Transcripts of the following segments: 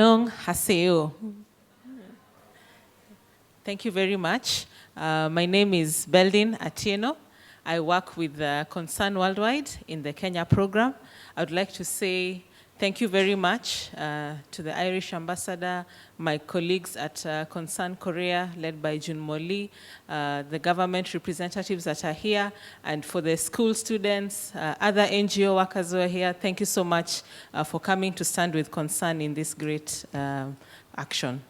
Anong haseo. Thank you very much. My name is Beldine Atieno. I work with CONSORWorldwide in the Kenya program. I would like to say thank you very much to the Irish ambassador, my colleagues at Concern Korea, led by Jun Moli, the government representatives that are here, and for the school students, other NGO workers who are here. Thank you so much for coming to stand with Concern in this great action.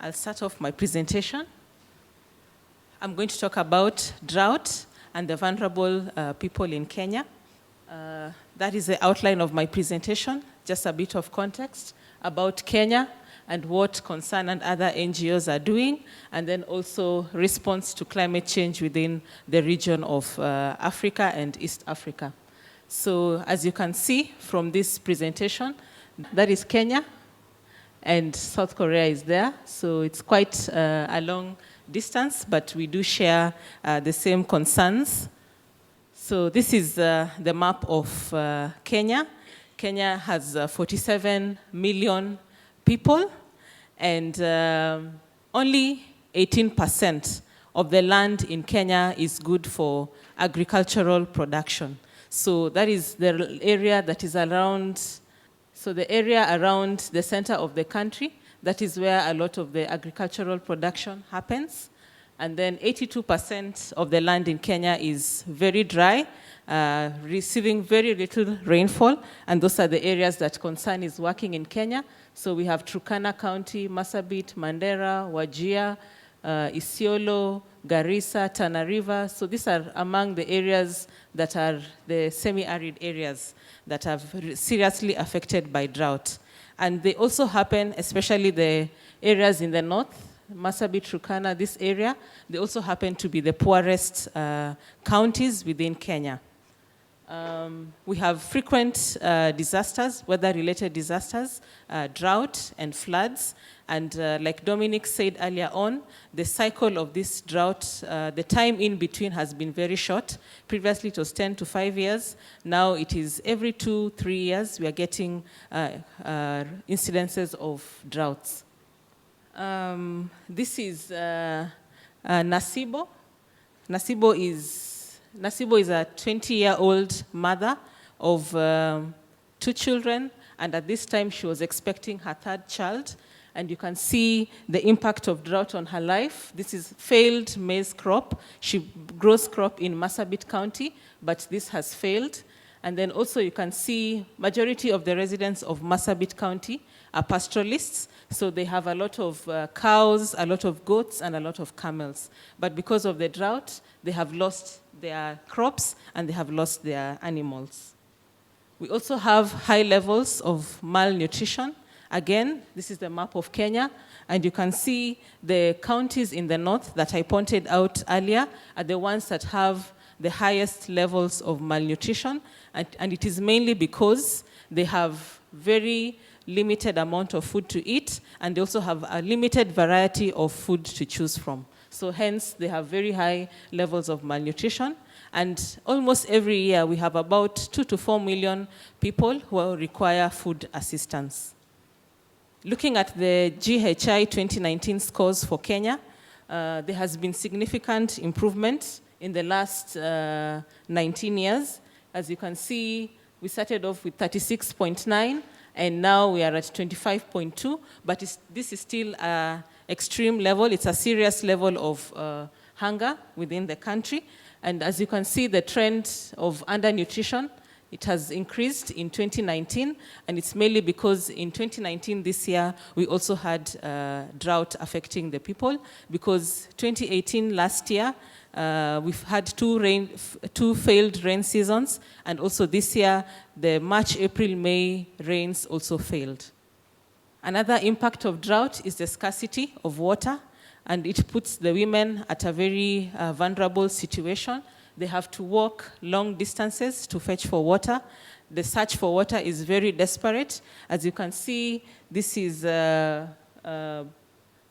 I'll start off my presentation. I'm going to talk about drought and the vulnerable people in Kenya. That is the outline of my presentation, just a bit of context about Kenya and what Concern and other NGOs are doing, and then also response to climate change within the region of Africa and East Africa. So as you can see from this presentation, that is Kenya, and South Korea is there. So it's quite a long distance, but we do share the same concerns. So this is the map of Kenya. Kenya has 47 million people, and only 18% of the land in Kenya is good for agricultural production. So that is the area that is around, so the area around the center of the country, that is where a lot of the agricultural production happens. And then 82% of the land in Kenya is very dry, receiving very little rainfall, and those are the areas that Concern is working in Kenya. So we have Turkana County, Marsabit, Mandera, Wajir, Isiolo, Garissa, Tana River. So these are among the areas that are the semi-arid areas that are seriously affected by drought. And they also happen, especially the areas in the north, Marsabit, Turkana, this area, they also happen to be the poorest counties within Kenya. We have frequent disasters, weather-related disasters, drought and floods. And like Dominic said earlier on, the cycle of this drought, the time in between has been very short. Previously it was 10 to 5 years. Now it is every 2-3 years we are getting incidences of droughts. This is Nasibo. Nasibo is a 20-year-old mother of 2 children, and at this time she was expecting her 3rd child. And you can see the impact of drought on her life. This is failed maize crop. She grows crop in Marsabit County, but this has failed. And then also you can see majority of the residents of Marsabit County are pastoralists. So they have a lot of cows, a lot of goats, and a lot of camels. But because of the drought, they have lost their crops and they have lost their animals. We also have high levels of malnutrition. Again, this is the map of Kenya, and you can see the counties in the north that I pointed out earlier are the ones that have the highest levels of malnutrition, and it is mainly because they have very limited amount of food to eat, and they also have a limited variety of food to choose from. So hence, they have very high levels of malnutrition. And almost every year, we have about 2 to 4 million people who require food assistance. Looking at the GHI 2019 scores for Kenya, there has been significant improvement in the last 19 years. As you can see, we started off with 36.9, and now we are at 25.2, but this is still an extreme level. It's a serious level of hunger within the country. And as you can see, the trend of undernutrition, it has increased in 2019, and it's mainly because in 2019, this year, we also had drought affecting the people, because 2018, last year, we've had 2 failed rain seasons, and also this year, the March, April, May rains also failed. Another impact of drought is the scarcity of water, and it puts the women at a very vulnerable situation. They have to walk long distances to fetch for water. The search for water is very desperate. As you can see, this is,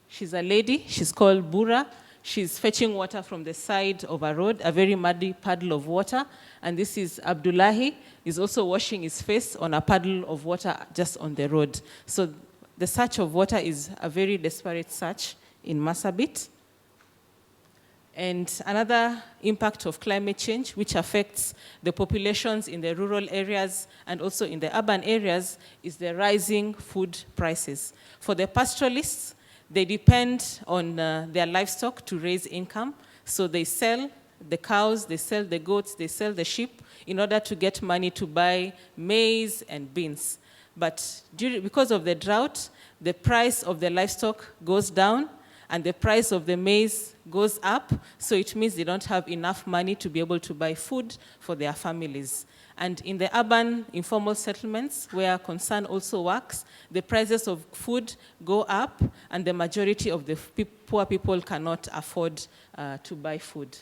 she's a lady, she's called Bura. She's fetching water from the side of a road, a very muddy puddle of water. And this is Abdullahi, he's also washing his face on a puddle of water just on the road. So the search of water is a very desperate search in Marsabit. And another impact of climate change, which affects the populations in the rural areas and also in the urban areas, is the rising food prices. For the pastoralists, they depend on their livestock to raise income, so they sell the cows, they sell the goats, they sell the sheep in order to get money to buy maize and beans. But because of the drought, the price of the livestock goes down and the price of the maize goes up, so it means they don't have enough money to be able to buy food for their families. And in the urban informal settlements, where Concern also works, the prices of food go up, and the majority of the poor people cannot afford to buy food.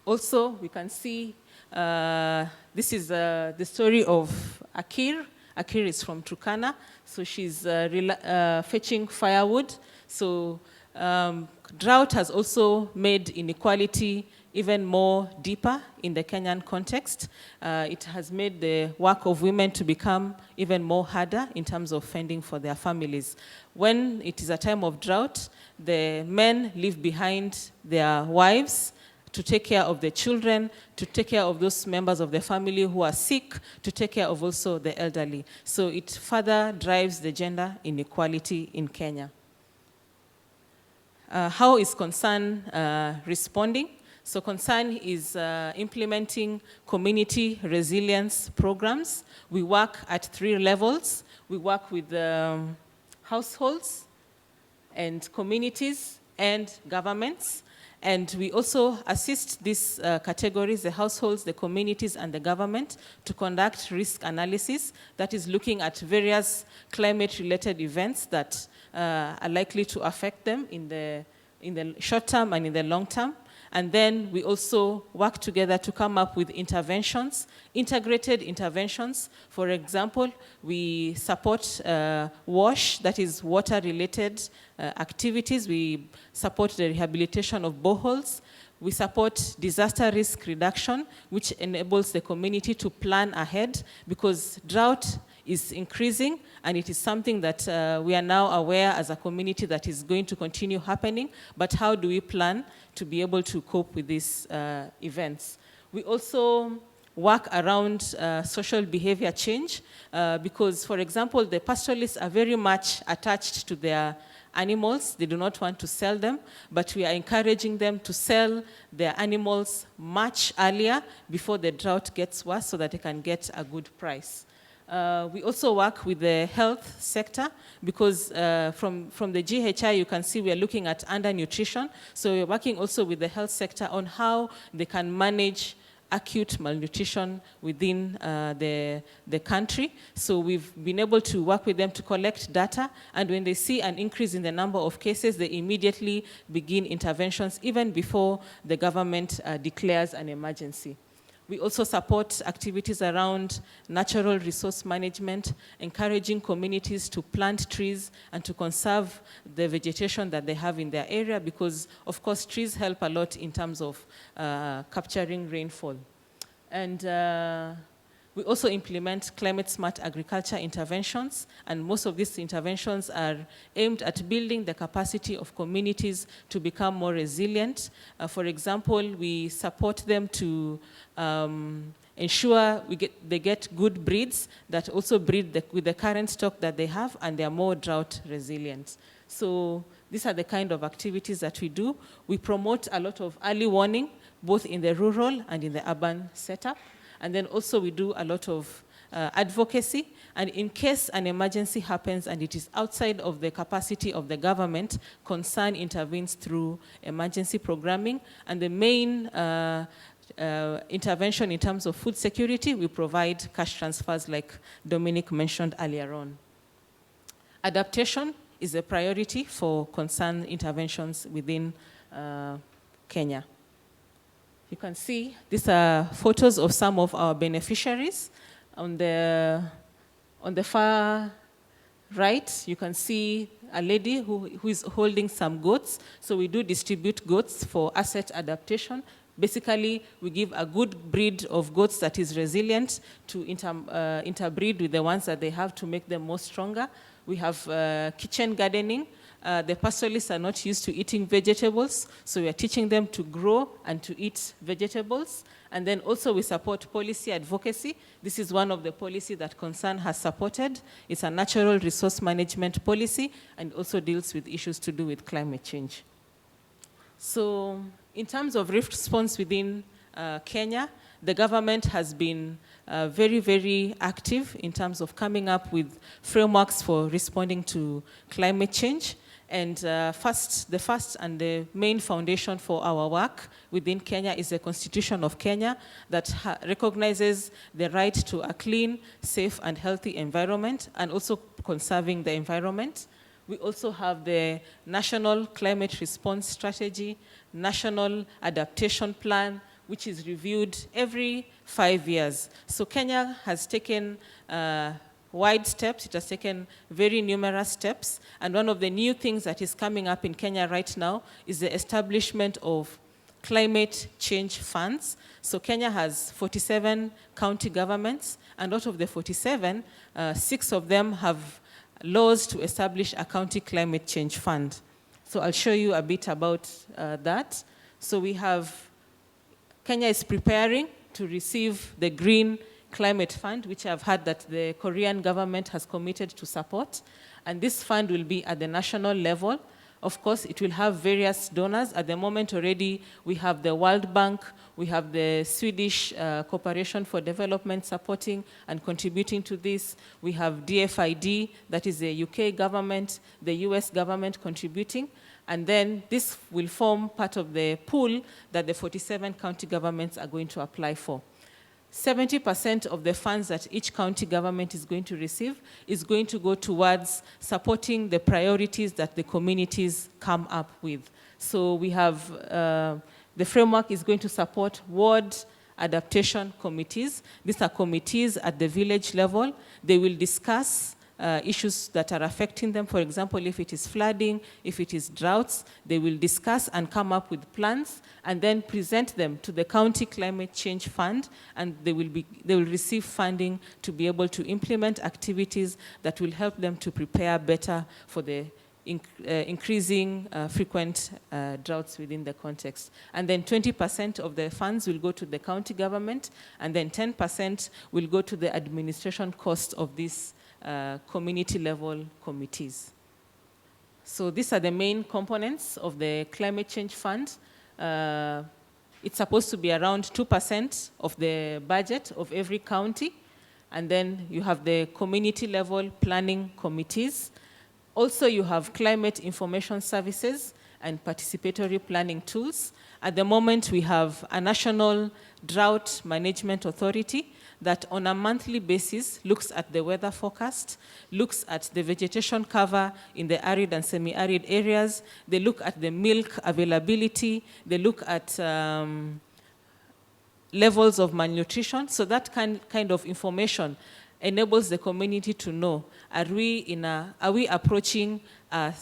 Also, we can see, this is the story of Akir. Akir is from Turkana, so she's fetching firewood. So drought has also made inequality even more deeper in the Kenyan context. It has made the work of women to become even more harder in terms of fending for their families. When it is a time of drought, the men leave behind their wives to take care of the children, to take care of those members of the family who are sick, to take care of also the elderly. So it further drives the gender inequality in Kenya. How is Concern responding? So Concern is implementing community resilience programs. We work at 3 levels. We work with households and communities and governments. And we also assist these categories, the households, the communities, and the government, to conduct risk analysis that is looking at various climate-related events that are likely to affect them in the short term and in the long term. And then we also work together to come up with interventions, integrated interventions. For example, we support WASH, that is water-related activities. We support the rehabilitation of boreholes. We support disaster risk reduction, which enables the community to plan ahead, because drought is increasing, and it is something that we are now aware as a community that is going to continue happening. But how do we plan to be able to cope with these events? We also work around social behavior change, because, for example, the pastoralists are very much attached to their animals. They do not want to sell them, but we are encouraging them to sell their animals much earlier before the drought gets worse, so that they can get a good price. We also work with the health sector, because from the GHI you can see we are looking at undernutrition. So we're working also with the health sector on how they can manage acute malnutrition within the country. So we've been able to work with them to collect data, and when they see an increase in the number of cases, they immediately begin interventions even before the government declares an emergency. We also support activities around natural resource management, encouraging communities to plant trees and to conserve the vegetation that they have in their area, because, of course, trees help a lot in terms of capturing rainfall. And we also implement climate-smart agriculture interventions, and most of these interventions are aimed at building the capacity of communities to become more resilient. For example, we support them to ensure they get good breeds that also breed with the current stock that they have, and they are more drought resilient. So these are the kind of activities that we do. We promote a lot of early warning, both in the rural and in the urban setup. And then also we do a lot of advocacy. And in case an emergency happens and it is outside of the capacity of the government, Concern intervenes through emergency programming. And the main intervention in terms of food security, we provide cash transfers like Dominic mentioned earlier on. Adaptation is a priority for Concern interventions within Kenya. You can see these are photos of some of our beneficiaries. On the far right, you can see a lady who is holding some goats. So we do distribute goats for asset adaptation, Basically, we give a good breed of goats that is resilient to interbreed with the ones that they have to make them more stronger. We have kitchen gardening. The pastoralists are not used to eating vegetables, so we are teaching them to grow and to eat vegetables. And then also we support policy advocacy. This is one of the policies that Concern has supported. It's a natural resource management policy and also deals with issues to do with climate change. So in terms of response within Kenya, the government has been very, very active in terms of coming up with frameworks for responding to climate change. And the first and the main foundation for our work within Kenya is the Constitution of Kenya that recognizes the right to a clean, safe, and healthy environment, and also conserving the environment. We also have the National Climate Response Strategy, National Adaptation Plan, which is reviewed every 5 years. So Kenya has taken wide steps. It has taken very numerous steps. And one of the new things that is coming up in Kenya right now is the establishment of climate change funds. So Kenya has 47 county governments, and out of the 47, 6 of them have laws to establish a county climate change fund. So I'll show you a bit about that. So we have, Kenya is preparing to receive the Green Climate Fund, which I've heard that the Korean government has committed to support. And this fund will be at the national level. Of course, it will have various donors. At the moment already, we have the World Bank, we have the Swedish Cooperation for Development supporting and contributing to this. We have DFID, that is the UK government, the US government contributing. And then this will form part of the pool that the 47 county governments are going to apply for. 70% of the funds that each county government is going to receive is going to go towards supporting the priorities that the communities come up with. So we have, the framework is going to support ward adaptation committees. These are committees at the village level. They will discuss issues that are affecting them. For example, if it is flooding, if it is droughts, they will discuss and come up with plans and then present them to the County Climate Change Fund, and they will receive funding to be able to implement activities that will help them to prepare better for the increasing frequent droughts within the context. And then 20% of the funds will go to the county government, and then 10% will go to the administration cost of these community-level committees. So these are the main components of the Climate Change Fund. It's supposed to be around 2% of the budget of every county. And then you have the community-level planning committees. Also, you have climate information services and participatory planning tools. At the moment, we have a national drought management authority that on a monthly basis looks at the weather forecast, looks at the vegetation cover in the arid and semi-arid areas. They look at the milk availability. They look at levels of malnutrition. So that kind of information enables the community to know, are we approaching a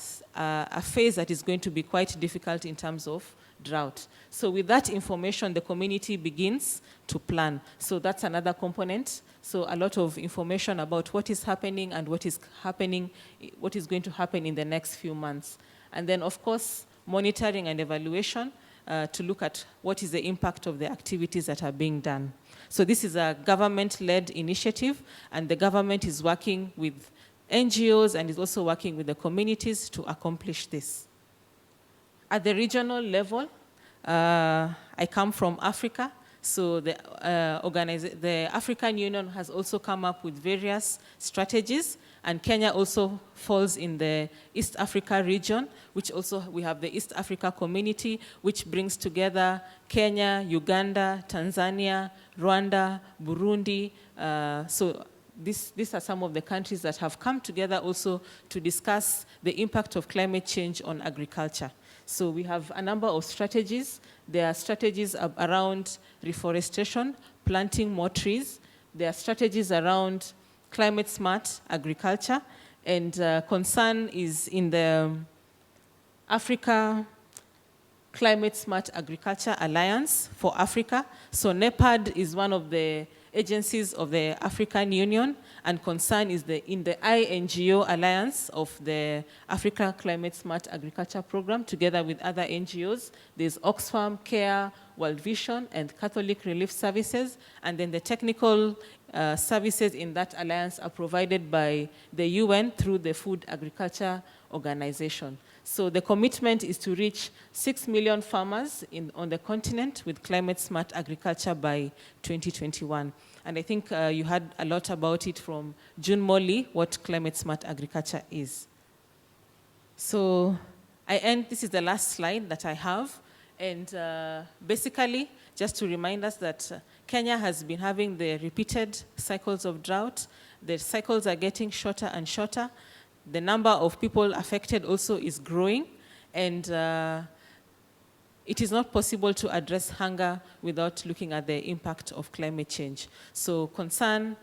phase that is going to be quite difficult in terms of drought. So with that information, the community begins to plan. So that's another component. So a lot of information about what is happening and what is going to happen in the next few months. And then, of course, monitoring and evaluation to look at what is the impact of the activities that are being done. So this is a government-led initiative, and the government is working with NGOs and is also working with the communities to accomplish this. At the regional level, I come from Africa, so the African Union has also come up with various strategies, and Kenya also falls in the East Africa region, which also we have the East Africa Community, which brings together Kenya, Uganda, Tanzania, Rwanda, Burundi. So these are some of the countries that have come together also to discuss the impact of climate change on agriculture. So we have a number of strategies. There are strategies around reforestation, planting more trees. There are strategies around climate smart agriculture. And concern is in the Africa Climate Smart Agriculture Alliance for Africa. So NEPAD is one of the agencies of the African Union, and Concern is in the INGO Alliance of the Africa Climate Smart Agriculture Program, together with other NGOs. There's Oxfam, CARE, World Vision, and Catholic Relief Services. And then the technical services in that alliance are provided by the UN through the Food Agriculture Organization. So the commitment is to reach 6 million farmers on the continent with climate smart agriculture by 2021. And I think you heard a lot about it from June Molly, what climate smart agriculture is. So this is the last slide that I have. And basically, just to remind us that Kenya has been having the repeated cycles of drought. The cycles are getting shorter and shorter. The number of people affected also is growing, and it is not possible to address hunger without looking at the impact of climate change. So Concern,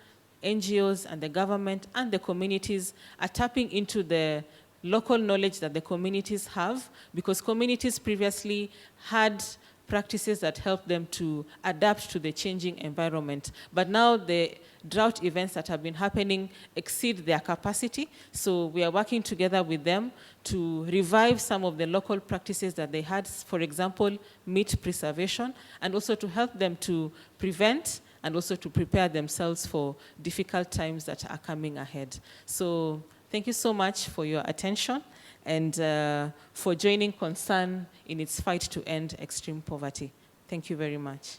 NGOs, and the government and the communities are tapping into the local knowledge that the communities have, because communities previously had practices that help them to adapt to the changing environment. But now the drought events that have been happening exceed their capacity. So we are working together with them to revive some of the local practices that they had, for example, meat preservation, and also to help them to prevent and also to prepare themselves for difficult times that are coming ahead. So thank you so much for your attention and for joining Concern in its fight to end extreme poverty. Thank you very much.